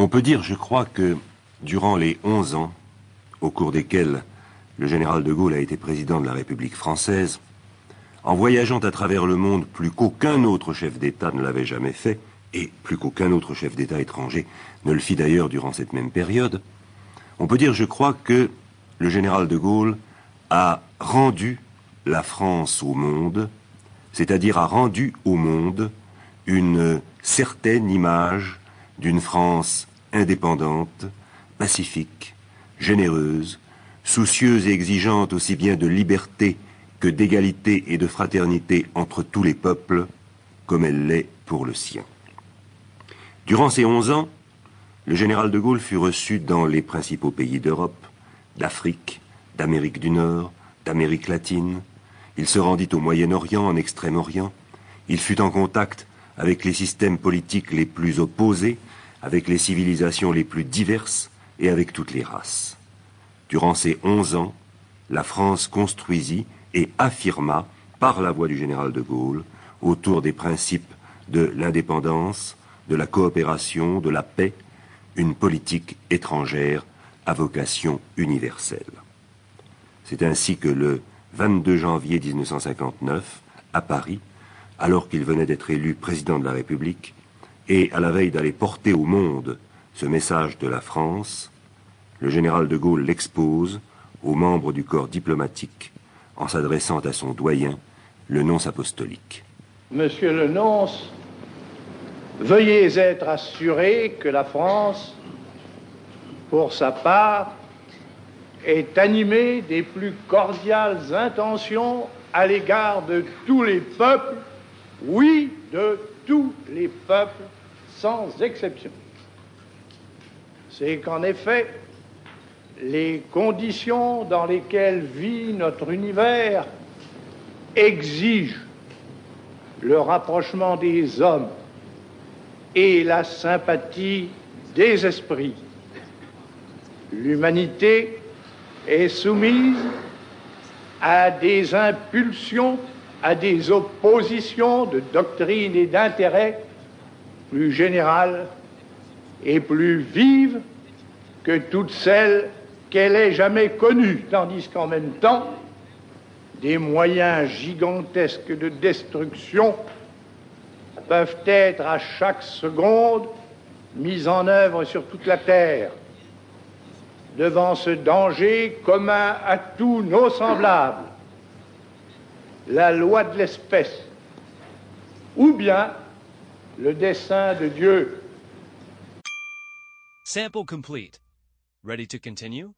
On peut dire, je crois, que durant les 11 ans, au cours desquels le général de Gaulle a été président de la République française, en voyageant à travers le monde plus qu'aucun autre chef d'État ne l'avait jamais fait, et plus qu'aucun autre chef d'État étranger ne le fit d'ailleurs durant cette même période, on peut dire, je crois, que le général de Gaulle a rendu la France au monde, c'est-à-dire a rendu au monde une certaine image d'une France indépendante, pacifique, généreuse, soucieuse et exigeante aussi bien de liberté que d'égalité et de fraternité entre tous les peuples, comme elle l'est pour le sien. Durant ces 11 ans, le général de Gaulle fut reçu dans les principaux pays d'Europe, d'Afrique, d'Amérique du Nord, d'Amérique latine. Il se rendit au Moyen-Orient, en Extrême-Orient. Il fut en contact avec les systèmes politiques les plus opposés, avec les civilisations les plus diverses et avec toutes les races. Durant ces 11 ans, la France construisit et affirma, par la voix du général de Gaulle, autour des principes de l'indépendance, de la coopération, de la paix, une politique étrangère à vocation universelle. C'est ainsi que le 22 janvier 1959, à Paris, alors qu'il venait d'être élu président de la République, et à la veille d'aller porter au monde ce message de la France, le général de Gaulle l'expose aux membres du corps diplomatique en s'adressant à son doyen, le nonce apostolique. Monsieur le nonce, veuillez être assuré que la France, pour sa part, est animée des plus cordiales intentions à l'égard de tous les peuples, oui, de tous les peuples, sans exception. C'est qu'en effet, les conditions dans lesquelles vit notre univers exigent le rapprochement des hommes et la sympathie des esprits. L'humanité est soumise à des impulsions, à des oppositions de doctrines et d'intérêts plus générales et plus vives que toutes celles qu'elle ait jamais connues, tandis qu'en même temps, des moyens gigantesques de destruction peuvent être à chaque seconde mis en œuvre sur toute la terre. Devant ce danger commun à tous nos semblables, la loi de l'espèce, ou bien le dessein de Dieu. Sample complete. Ready to continue?